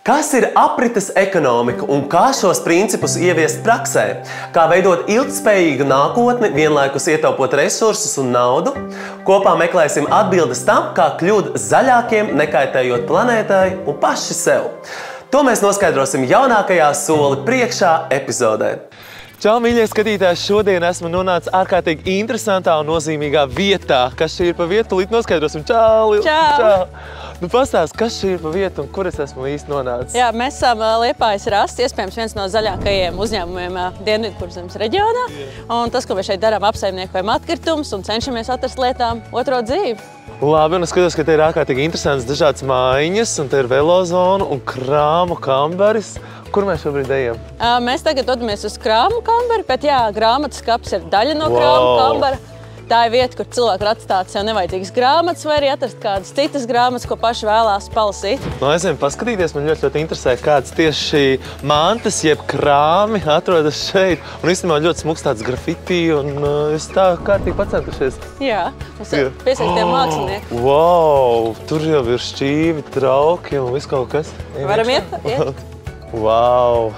Kas ir aprites ekonomika un kā šos principus ieviest praksē? Kā veidot ilgtspējīgu nākotni, vienlaikus ietaupot resursus un naudu? Kopā meklēsim atbildes tam, kā kļūt zaļākiem, nekaitējot planētai un paši sev. To mēs noskaidrosim jaunākajā Soli priekšā epizodē. Čau, mīļie skatītāji! Šodien esmu nonācis ārkārtīgi interesantā un nozīmīgā vietā. Kas šī ir pa vietu? Tūlīt noskaidrosim. Čau! Čau! Nu, pastāst, kas šī ir pa vietu un kur es esmu īsti nonācis? Jā, mēs esam Liepājas rasts, iespējams viens no zaļākajiem uzņēmumiem Dienvidkurzemes reģionā. Un tas, ko mēs šeit darām, apsaimniekojam atkritumus un cenšamies atrast lietām otro dzīvi. Labi, un es skatos, ka te ir ārkārtīgi interesants dažādas mājiņas, un te ir velozona un krāmu kambaris. Kur mēs šobrīd ejam? Mēs tagad dodamies uz krāmu kambari, bet jā, grāmatas skapis ir daļa no krāmu kambara. Tā ir vieta, kur cilvēki var atstāt sev nevajadzīgas grāmatas vai arī atrast kādas citas grāmatas, ko paši vēlās palasīt. Nu, aizējām paskatīties, man ļoti interesē, kādas tieši mantas, jeb krāmi atrodas šeit. Un īstenībā ļoti smuks tāds grafiti, un jūs tā kārtīgi pacentušies. Jā, mums ir piesaistītie mākslinieki. Wow, tur jau ir šķīvi, trauki un viss kaut kas. Varam iet? Wow,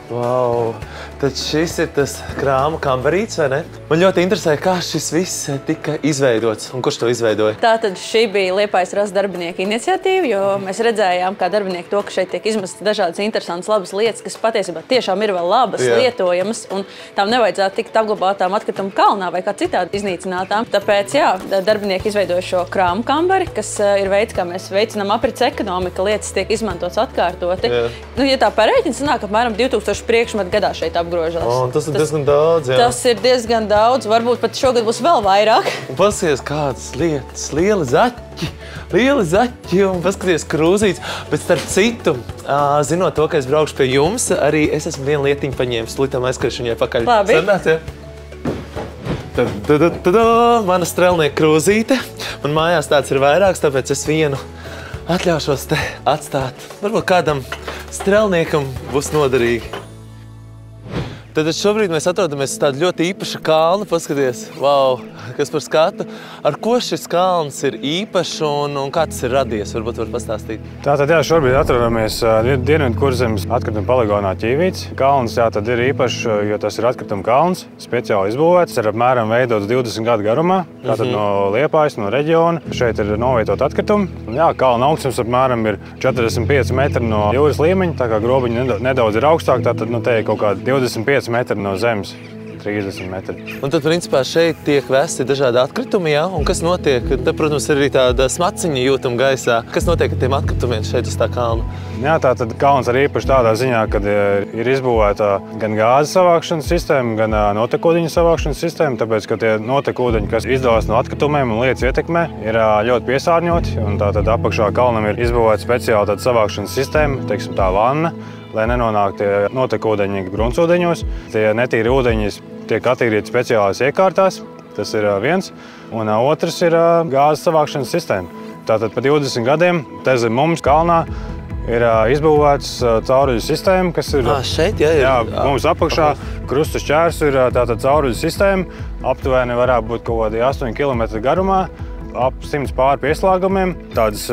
wow. Tad šis ir tas krāmu kambarīts, vai ne? Man ļoti interesē, kā šis viss tika izveidots un kurš to izveidoja. Tātad šī bija Liepājas rasta darbinieku iniciatīva, jo mēs redzējām, kā darbinieki to, ka šeit tiek izmestas dažādas interesantas, labas lietas, kas patiesībā tiešām ir vēl labas, lietojamas, un tām nevajadzētu tikt apglabātām atkritumu kalnā vai kā citādi iznīcinātām. Tāpēc, jā, darbinieki izveidoja šo krāmu kambari, kas ir veids, kā mēs veicinām aprits ekonomika, lietas tiek izmantotas atkārtoti. Nu, ja tā parēķina, sanāk apmēram 2000 priekšmetu gadā šeit apgrožās. Tas ir diezgan daudz, jā. Tas ir diezgan daudz, varbūt pat šogad būs vēl vairāk. Un paskaties, kādas lietas, lieli zaķi un paskaties krūzītes. Bet starp citu, zinot to, ka es braukšu pie jums, arī es esmu vienu lietiņu paņēmis, līdz aizskriešu viņai pakaļ. Labi. Sarunāt, jā? Mana strelnieka krūzīte. Man mājās tāds ir vairāks, tāpēc es vienu atļaušos te atstāt. Varbūt kādam strelniekam būs noderīgi. Tad šobrīd mēs atrodamies uz tādu ļoti īpašu kalnu. Paskaties, wow, kas par skatu. Ar ko šis kalns ir īpašs un kā tas ir radies? Varbūt var pastāstīt. Tātad, jā, šobrīd atrodamies Dienvidkurzemes atkrituma poligonā Ķīvīts. Kalns, jā, tad ir īpašs, jo tas ir atkrituma kalns, speciāli izbūvēts. Ir apmēram veidots 20 gadu garumā, tātad no Liepājas, no reģiona. Šeit ir novietot atkritumi. Jā, kalna augstums apmēram ir 45 metri no jūras līmeņa, tā kā grobiņi nedaudz ir augstāk, tātad te ir kaut kādi 25 metri no zemes, 30 metri. Un tad, principā, šeit tiek vesti dažādi atkritumi, jā? Un kas notiek? Te, protams, ir arī tāda smaciņa jūtama gaisā. Kas notiek ar tiem atkritumiem šeit uz tā kalna? Jā, tātad kalns ir īpaši tādā ziņā, kad ir izbūvēta gan gāzes savākšanas sistēma, gan notekūdeņu savākšanas sistēma, tāpēc, ka tie notekūdeņi, kas izdalās no atkritumiem un lietas ietekmē, ir ļoti piesārņoti. Un tātad apakšā kalnam ir izbūvēta speciāla tāda savākšanas sistēma, teiksim tā vanna, lai nenonāk tie notekūdeņi gruntsūdeņos. Tie netīri ūdeņi tiek attīrīti speciālās iekārtās, tas ir viens. Un otrs ir gāzes savākšanas sistēma. Tātad pa 20 gadiem te zem mums kalnā ir izbūvēts cauruļu sistēma, kas ir... Šeit, jā? Jā, mums apakšā krusta šķērs ir tātad cauruļu sistēma. Aptuveni varētu būt kaut kādi 8 km garumā. Ap 100 pāri pieslēgumiem, tādas,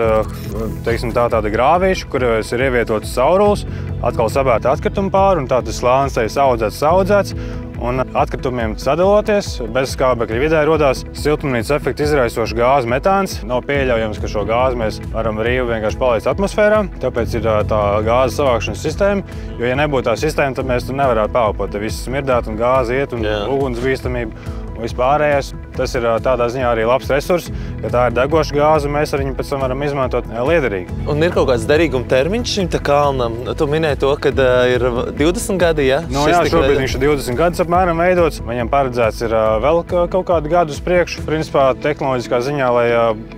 teiksim, tāda grāvīša, kuros ir ievietotas caurules, atkal sabērta atkrituma pāri, un tādas slānis te ir saudzēts. Un atkritumiem sadaloties, bez skābekļa vidē rodās siltumnīcas efekta izraisoša gāze metāns. Nav pieļaujams, ka šo gāzi mēs varam brīvi vienkārši palaist atmosfērā, tāpēc ir tā gāzes savākšanas sistēma, jo, ja nebūtu tā sistēma, tad mēs tur nevarētu pelpot. Te viss smirdētu un gāzi iet un uguns bīstamība. Vispārējais, tas ir tādā ziņā arī labs resurs, ja tā ir degoša gāze, mēs ar viņu pēc tam varam izmantot liederīgi. Un ir kaut kāds derīguma termiņš šim te kalnam? Tu minēji to, ka ir 20 gadi, jā? Nu, jā, šobrīd viņš ir 20 gadus apmēram veidots. Viņam paredzēts ir vēl kaut kādu gadu uz priekšu, principā tehnoloģiskā ziņā, lai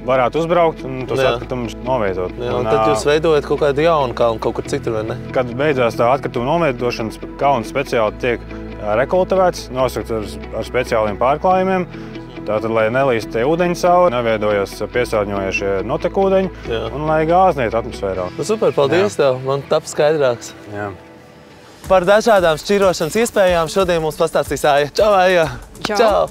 varētu uzbraukt un tos atkritumus novietot. Jā, un tad jūs veidojat kaut kādu jaunu kalnu kaut kur citur, vai ne? Kad beidzās tā atkrituma novietošanas, kalns speciāli tiek rekultivēts, nosakt ar speciāliem pārklājumiem. Tātad, lai nelīst tie ūdeņi cauri, neveidojas piesārņojošie notekūdeņi un lai gāze neiet atmosfērā. Nu, super, paldies tev, man tap skaidrāks. Jā. Par dažādām šķirošanas iespējām šodien mums pastāstīs Aija. Čau, Aija! Čau!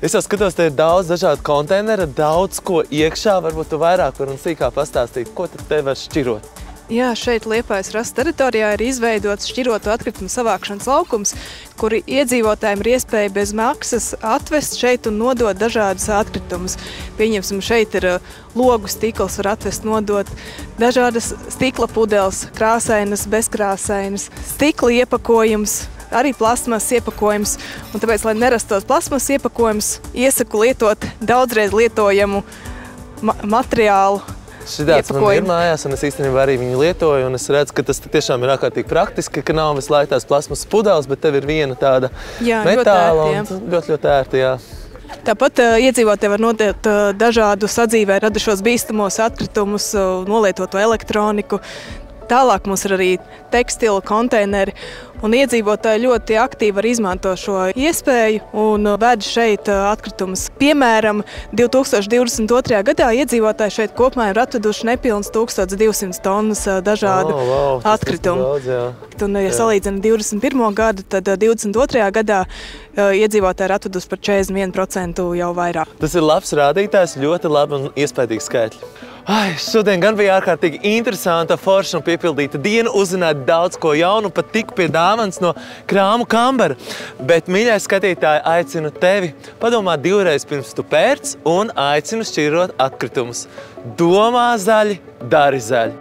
Es jau skatos, te ir daudz dažādu konteineru, daudz ko iekšā. Varbūt tu vairāk var un sīkāk pastāstīt, ko tad te var šķirot? Jā, šeit Liepājas rases teritorijā ir izveidots šķiroto atkritumu savākšanas laukums, kuri iedzīvotājiem ir iespēja bez maksas atvest šeit un nodot dažādus atkritumus. Pieņemsim, šeit ir logu stikls, var atvest, nodot dažādas stikla pudeles, krāsainas, bezkrāsainas, stikla iepakojums, arī plasmas iepakojums. Un tāpēc, lai nerastos plasmas iepakojums, iesaku lietot daudzreiz lietojamu materiālu. Šitāds man ir mājās, un es īstenībā arī viņu lietoju, un es redzu, ka tas tiešām ir ārkārtīgi praktiski, ka nav visu laiku tās plasmas pudeles, bet tev ir viena tāda metāla un ļoti ērti, jā. Tāpat iedzīvotāji var nodot dažādu sadzīvē radušos bīstamos atkritumus, nolietoto elektroniku. Tālāk mums ir arī tekstila konteineri, un iedzīvotāji ļoti aktīvi var izmantot šo iespēju un ved šeit atkritumus. Piemēram, 2022. gadā iedzīvotāji šeit kopumā ir atveduši nepilns 1200 tonnas dažādu atkritumu. Un, ja salīdzina 21. gadu, tad 22. gadā iedzīvotāji ir atveduši par 41% jau vairāk. Tas ir labs rādītājs, ļoti labi un iespaidīgi skaitļi. Šodien gan bija ārkārtīgi interesanta, forša un piepildīta diena, uzzināt daudz ko jaunu, pat tik pie dāvans no krāmu kambara. Bet, mīļais skatītāji, aicinu tevi padomāt divreiz pirms tu pērc un aicinu šķirot atkritumus. Domā zaļi, dari zaļi.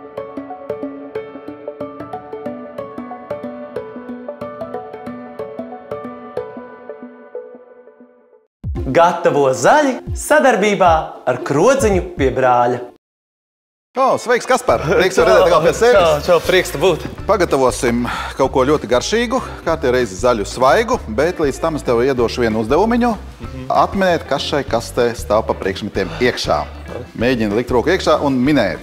Gatavo zaļi sadarbībā ar Krodziņu pie brāļa. Sveiks, Kaspar! Prieks jau redzēt pēc sevis. Čau, prieks te būt. Pagatavosim kaut ko ļoti garšīgu, kārtē reizi zaļu svaigu, bet līdz tam es tev iedošu vienu uzdevumiņu. Atminēt, kas šai kastē stāv pa priekšmetiem iekšā. Mēģini likt roku iekšā un minēt.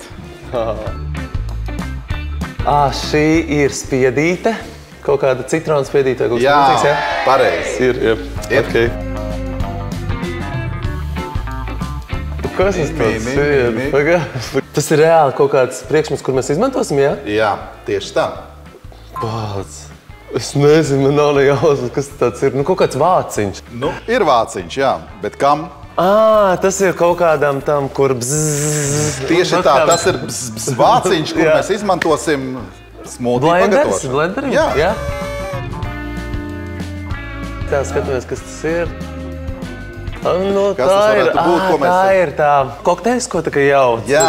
Šī ir spiedīte. Kaut kāda citrona spiedīte vai kaut kas līdzīgs, jā? Pareizi. Ir. Okay. Kas tas ir? Tas ir reāli kaut kāds priekšmets, kur mēs izmantosim, jā? Jā, tieši tā. Pats. Es nezinu, man nav nejausmas, kas tāds ir. Kaut kāds vāciņš. Ir vāciņš, jā, bet kam? Tas ir kaut kādam tam, kur bzzz. Tieši tā, tas ir vāciņš, kur mēs izmantosim smūdī pagatavošanu. Blenderim? Jā. Tā, skatāmies, kas tas ir. Tā ir tā kokteļs, ko tā kā jauc. Jā,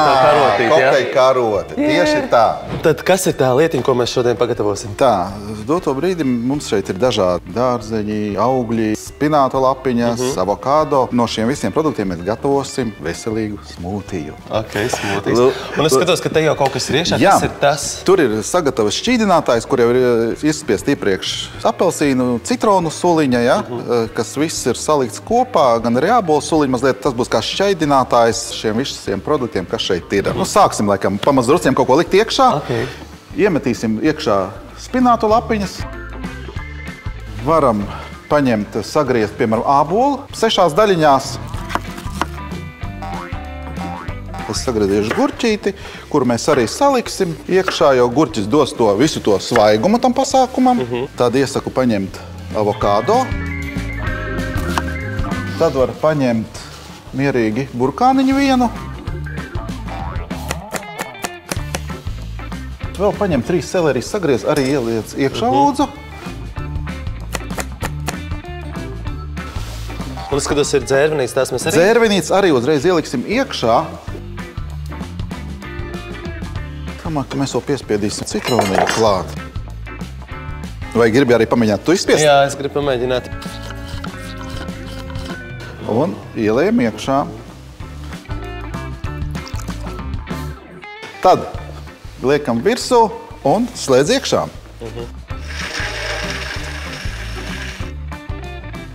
kokteļa karote. Tieši tā. Tad kas ir tā lietiņa, ko mēs šodien pagatavosim? Tā, doto brīdi mums šeit ir dažādi dārzeņi, augļi, spinātu lapiņas, avokado. No šiem visiem produktiem mēs gatavosim veselīgu smūtiju. Ok, smūtijas. Un es skatos, ka te jau kaut kas ir iekšā. Jā, kas ir tas? Tur ir sagatavs šķīdinātājs, kur jau ir izspiest iepriekš apelsīnu, citronu suliņa, ja, kas viss ir salikts kopā. Gan arī ābolu suliņu mazliet, tas būs kā šķaidinātājs šiem visiem produktiem, kas šeit ir. Sāksim, laikam, pamaz drusciem kaut ko likt iekšā. Okay. Iemetīsim iekšā spinātu lapiņas. Varam paņemt, sagriezt, piemēram, ābolu 6 daļiņās. Es sagriezīšu gurķīti, kuru mēs arī saliksim. Iekšā jau gurķis dos to visu to svaigumu tam pasākumam. Tad iesaku paņemt avokado. Tad var paņemt mierīgi burkāniņu vienu. Vēl paņemt 3 selerijas, sagriez, arī ieliec iekšā lūdzu. Un es skatos, ir dzērvenīts, tās mēs arī? Dzērvenīts arī uzreiz ieliksim iekšā. Domāju, ka mēs vēl piespiedīsim citroniņu klāt. Vai gribi arī pamēģināt tu izspiest? Jā, es gribu pamēģināt. Un ielējam iekšā. Tad liekam virsū un slēdz iekšā.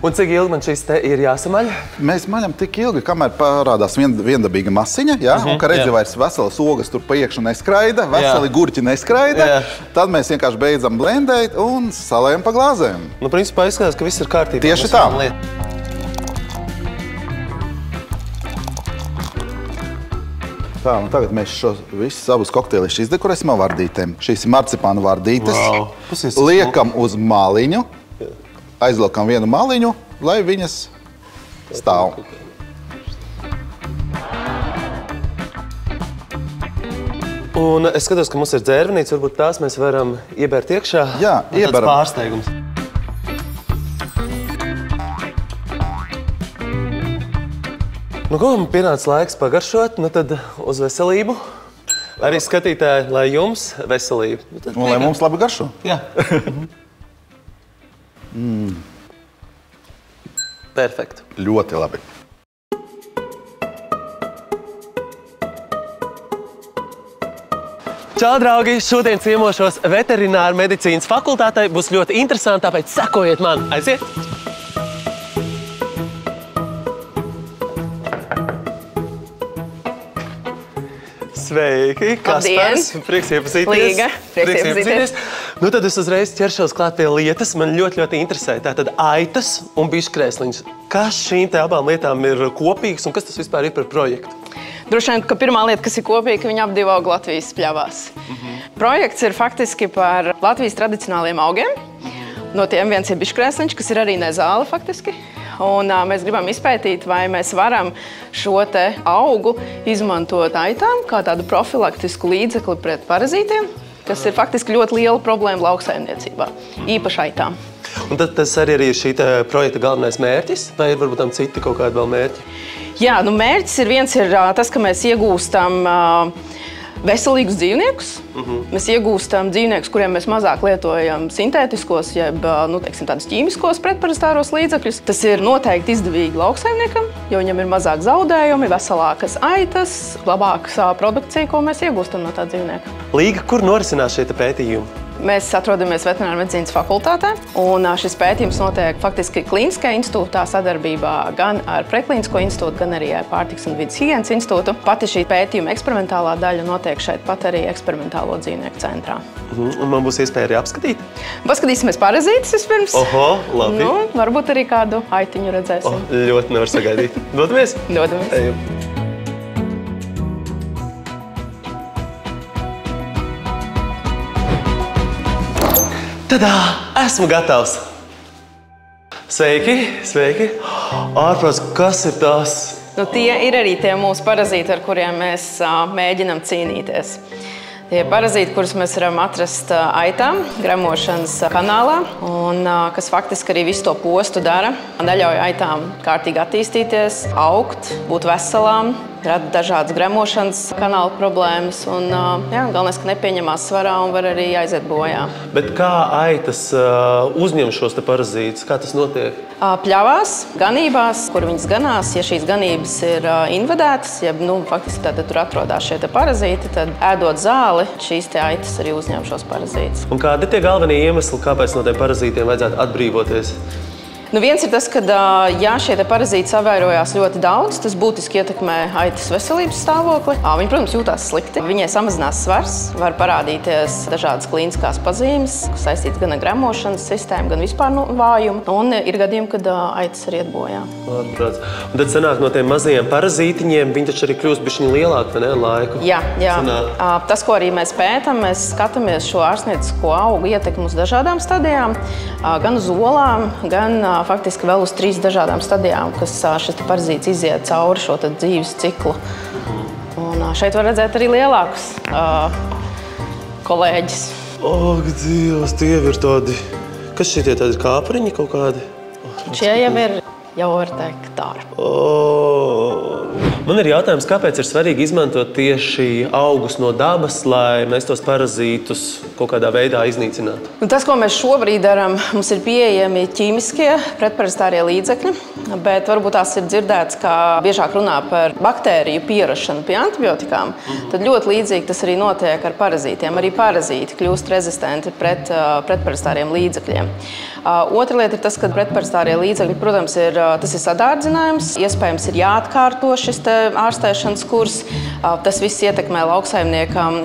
Un cik ilgi man šis te ir jāsamaļ? Mēs maļam tik ilgi, kamēr parādās viendabīga masiņa, ja? Un ka redzi vairs veselas ogas tur pa iekšu neskraida, veseli gurķi neskraida, tad mēs vienkārši beidzam blendēt un salējam pa glāzēm. Principā izskatās, ka viss ir kārtībā. Tieši tā. Tā, un tagad mēs šos visus abus kokteilišus izdekorēsim ar vardītēm. Šīs ir marcipānu vardītes. Wow. Liekam uz māliņu, aizliekam vienu māliņu, lai viņas stāv. Un es skatos, ka mums ir dzērvenītes, varbūt tās mēs varam iebērt iekšā. Jā, ieberam. Tāds pārsteigums. Nu, ko, man pienāca laiks pagaršot, nu tad uz veselību. Arī skatītāji, lai jums veselība. Un lai mums labi garšo. Jā. Perfekt. Ļoti labi. Čau, draugi! Šodien ciemošos veterināru medicīnas fakultātei. Būs ļoti interesanti, tāpēc sekojiet man. Aiziet! Sveiki! Kaspars! Prieks iepazīties! Līga! Prieks iepazīties! Nu tad es uzreiz ķeršos klāt pie lietas. Man ļoti interesē. Tātad aitas un biškrēsliņas. Kas šīm te abām lietām ir kopīgs un kas tas vispār ir par projektu? Droši vien, ka pirmā lieta, kas ir kopīga, ka viņi ap divi aug Latvijas pļavās. Projekts ir faktiski par Latvijas tradicionāliem augiem. No tiem viens ir biškrēsliņš, kas ir arī nezāle faktiski. Un mēs gribam izpētīt, vai mēs varam šo te augu izmantot aitām kā tādu profilaktisku līdzekli pret parazītiem, kas ir faktiski ļoti liela problēma lauksaimniecībā, īpaši aitām. Un tad tas arī ir šī projekta galvenais mērķis, vai ir varbūt tam citi kaut kādi vēl mērķi? Jā, nu mērķis ir tas, ka mēs iegūstam veselīgus dzīvniekus. Mēs iegūstam dzīvniekus, kuriem mēs mazāk lietojam sintētiskos, jeb tādus ķīmiskos pretparastāros līdzekļus. Tas ir noteikti izdevīgi lauksaimniekam, jo viņam ir mazāk zaudējumi, veselākas aitas, labāka produkcija, ko mēs iegūstam no tā dzīvnieka. Līga, kur norisinās šie pētījumi? Mēs atrodamies Veterināru medicīnas fakultātē, un šis pētījums notiek faktiski Klīniskajā institūtā sadarbībā gan ar Preklīnisko institūtu, gan arī ar Pārtikas un vides higienas institūtu. Pati šī pētījuma eksperimentālā daļa notiek šeit pat arī eksperimentālo dzīvnieku centrā. Un man būs iespēja arī apskatīt? Paskatīsimies parazītus vispirms. Oho, labi. Nu, varbūt arī kādu aitiņu redzēsim. Ļoti nevar sagaidīt. Dodamies? Dodamies. Ejam. Tadā! Esmu gatavs! Sveiki! Sveiki! Ārprāts, kas ir tās? Nu, tie ir arī tie mūsu parazīti, ar kuriem mēs mēģinam cīnīties. Tie parazīti, kurus mēs varam atrast aitām, gremošanas kanālā, un kas faktiski arī visu to postu dara. Neļauj aitām kārtīgi attīstīties, augt, būt veselām, rada dažādas gremošanas kanāla problēmas, un galvenais, ka nepieņemās svarā un var arī aiziet bojā. Bet kā aitas uzņem šos te parazītus? Kā tas notiek? Pļavās, ganībās, kur viņas ganās, ja šīs ganības ir invadētas, ja faktiski tad tur atrodas šie te parazīti, tad ēdot zāli, šīs te aitas arī uzņem šos parazītus. Un kādi ir tie galvenie iemesli, kāpēc no tiem parazītiem vajadzētu atbrīvoties? Nu, viens ir tas, ka ja šie parazīti savērojās ļoti daudz, tas būtiski ietekmē aitas veselības stāvokli. Viņi, protams, jūtās slikti. Viņai samazinās svars, var parādīties dažādas klīniskās pazīmes, kas saistītas gan ar gremošanas sistēmu, gan vispār vājumu. Un ir gadījumi, kad aitas arī iet bojā. Ārprāts. Un tad sanāk no tiem mazajiem parazītiņiem, viņi taču arī kļūst bišķiņi lielāki, vai ne, laiku? Jā. Tas, ko arī mēs pētam, mēs skatāmies šo ārstniecisko augu ietekmi uz dažādām stadijām, gan uz olām, gan faktiski vēl uz 3 dažādām stadijām, kas šis parazīts iziet cauri šo dzīves ciklu. Un šeit var redzēt arī lielākus kolēģis. Ak, Dievs, tie ir tādi... Kas šitie tādi kāpriņi kaut kādi? Šie jau var teikt dārbi. Man ir jautājums, kāpēc ir svarīgi izmantot tieši augus no dabas, lai mēs tos parazītus kaut kādā veidā iznīcinātu? Tas, ko mēs šobrīd darām, mums ir pieejami ķīmiskie pretparasitārie līdzekļi, bet varbūt tās ir dzirdēts, ka biežāk runā par baktēriju pierašanu pie antibiotikām. Tad ļoti līdzīgi tas arī notiek ar parazītiem. Arī parazīti kļūst rezistenti pret pretparasitāriem līdzekļiem. Otra lieta ir tas, ka pretparasitārie līdzekļi, protams, tas ir sadārdzinājums. Iespējams, ir jāatkārto šis ārstēšanas kurs. Tas viss ietekmē lauksaimniekam,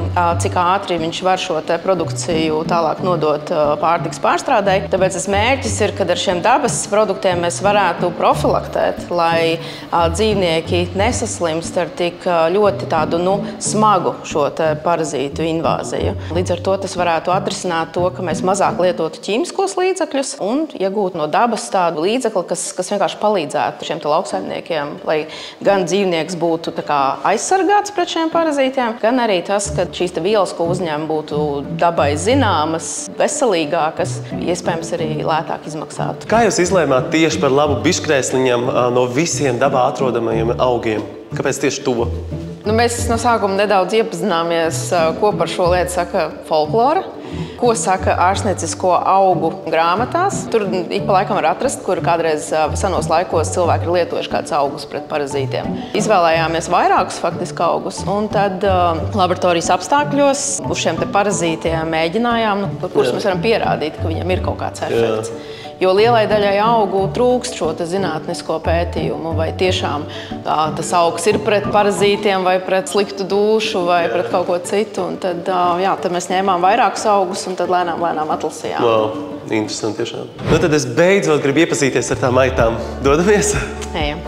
cik ātri viņš var šo produkciju tālāk nodot pārtikas pārstrādei. Tāpēc tas mērķis ir, kad ar šiem dabas produktiem mēs varētu profilaktēt, lai dzīvnieki nesaslimst ar tik ļoti tādu smagu šo parazītu invāziju. Līdz ar to tas varētu atrisināt to, ka mēs mazāk lietotu ķīmiskos līdzekļus, resursus un iegūt no dabas tādu līdzekli, kas vienkārši palīdzētu šiem lauksaimniekiem, lai gan dzīvnieks būtu aizsargāts pret šiem parazītiem, gan arī tas, ka šīs vielas, ko uzņem, būtu dabai zināmas, veselīgākas, iespējams arī lētāk izmaksātu. Kā jūs izlēmāt tieši par labu biškrēsliņam no visiem dabā atrodamajiem augiem? Kāpēc tieši to? Mēs no sākuma nedaudz iepazināmies, ko par šo lietu saka folklora, ko saka ārstniecisko augu grāmatās. Tur ik pa laikam var atrast, kur kādreiz senos laikos cilvēki ir lietojuši kādus augus pret parazītiem. Izvēlējāmies vairākus faktiski augus, un tad laboratorijas apstākļos uz šiem parazītiem mēģinājām, kurus mēs varam pierādīt, ka viņam ir kaut kāds efekts. Jo lielai daļai augu trūkst šo zinātnisko pētījumu, vai tiešām tas augs ir pret parazītiem, vai pret sliktu dušu, vai pret kaut ko citu. Un tad mēs ņēmām vairākus augus un tad lēnām atlasījām. Wow, interesanti tiešām. Tad es beidzot gribu iepazīties ar tām aitām. Dodamies? Ejam.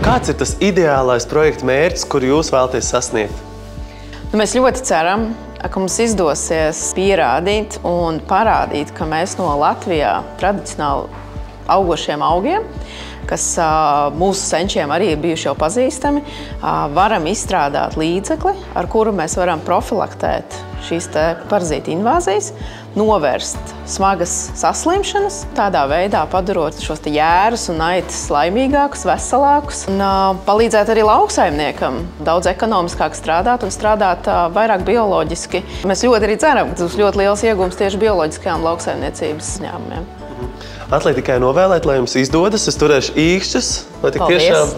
Kāds ir tas ideālais projekta mērķis, kuru jūs vēlaties sasniegt? Mēs ļoti ceram, ka mums izdosies pierādīt un parādīt, ka mēs no Latvijā tradicionāli augošiem augiem, kas mūsu senčiem arī ir bijuši jau pazīstami, varam izstrādāt līdzekli, ar kuru mēs varam profilaktēt šīs parazītu invāzijas, novērst smagas saslimšanas, tādā veidā padarot šos jērus un aitas laimīgākus, veselākus un palīdzēt arī lauksaimniekam daudz ekonomiskāk strādāt un strādāt vairāk bioloģiski. Mēs ļoti arī ceram, ka tas būs ļoti liels iegūms tieši bioloģiskajām lauksaimniecības uzņēmumiem. Atliek tikai novēlēt, lai jums izdodas, es turēšu īkšķus, lai tik tiešām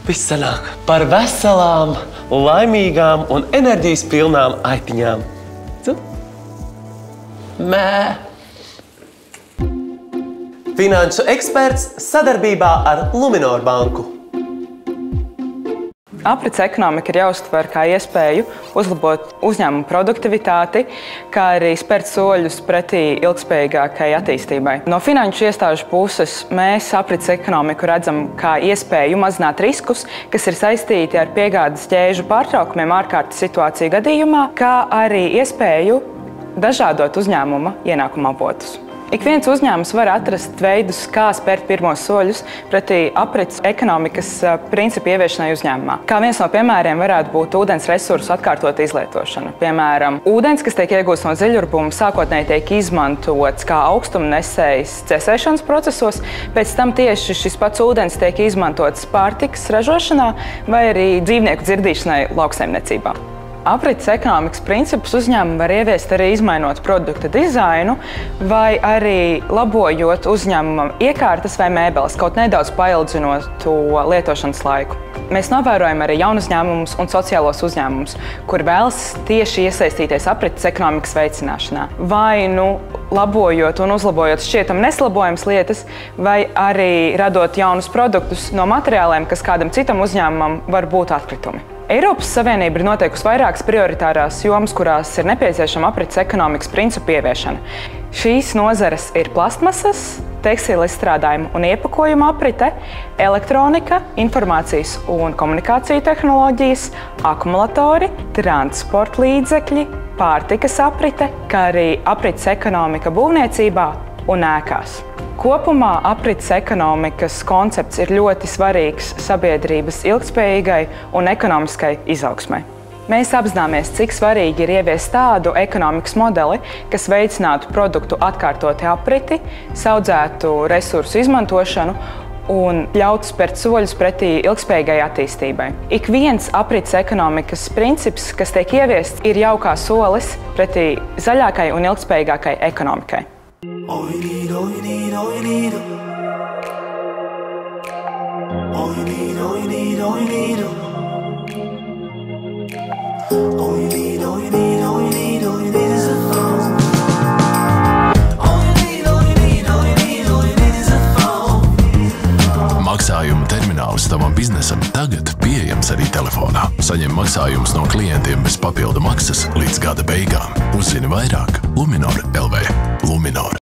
viss sanāk par veselām, laimīgām un enerģijas pilnām aitiņām. Mē! Finanšu eksperts sadarbībā ar Luminor banku. Aprits ekonomika ir jāuztver kā iespēju uzlabot uzņēmumu produktivitāti, kā arī spērt soļus pretī ilgspējīgākai attīstībai. No finanšu iestāžu puses mēs aprits ekonomiku redzam kā iespēju mazināt riskus, kas ir saistīti ar piegādes ķēžu pārtraukumiem ārkārtas situāciju gadījumā, kā arī iespēju dažādot uzņēmuma ienākuma avotus. Ik viens uzņēmums var atrast veidus, kā spērt pirmos soļus pretī aprits ekonomikas principu ieviešanai uzņēmumā. Kā viens no piemēriem varētu būt ūdens resursu atkārtota izlietošana. Piemēram, ūdens, kas tiek iegūsts no ziļurbuma, sākotnēji tiek izmantots kā augstumnesējs cēsēšanas procesos, pēc tam tieši šis pats ūdens tiek izmantots pārtikas ražošanā vai arī dzīvnieku dzirdīšanai lauksaimniecībā. Aprits ekonomikas principus uzņēmumi var ieviest arī izmainot produkta dizainu vai arī labojot uzņēmumam iekārtas vai mēbeles, kaut nedaudz paildzinot to lietošanas laiku. Mēs novērojam arī jaunu uzņēmumus un sociālos uzņēmumus, kuri vēlas tieši iesaistīties aprits ekonomikas veicināšanā. Vai labojot un uzlabojot šķietam neslabojamas lietas, vai arī radot jaunus produktus no materiāliem, kas kādam citam uzņēmumam var būt atkritumi. Eiropas Savienība ir noteikusi vairākas prioritārās jomas, kurās ir nepieciešama aprits ekonomikas principu ieviešana. Šīs nozares ir plastmasas, tekstila izstrādājuma un iepakojuma aprite, elektronika, informācijas un komunikāciju tehnoloģijas, akumulatori, transporta līdzekļi, pārtikas aprite, kā arī aprits ekonomika būvniecībā un ēkās. Kopumā aprits ekonomikas koncepts ir ļoti svarīgs sabiedrības ilgspējīgai un ekonomiskai izaugsmai. Mēs apzināmies, cik svarīgi ir ieviest tādu ekonomikas modeli, kas veicinātu produktu atkārtoti apriti, saudzētu resursu izmantošanu un ļautu spērt soļus pretī ilgspējīgai attīstībai. Ik viens aprits ekonomikas princips, kas tiek ieviests, ir jau kā solis pretī zaļākai un ilgspējīgākai ekonomikai. All you need, all you need, all you need. All you need, all you need, all you need. All you need, all you need, all you need, all you need is a phone. All you need, all you need, all you need, all you need is a phone. Maksājuma termināls tavam biznesam tagad pieejams arī telefonā. Saņem maksājumus no klientiem bez papildu maksas līdz gada beigām. Uzzini vairāk Luminor LV. Luminor.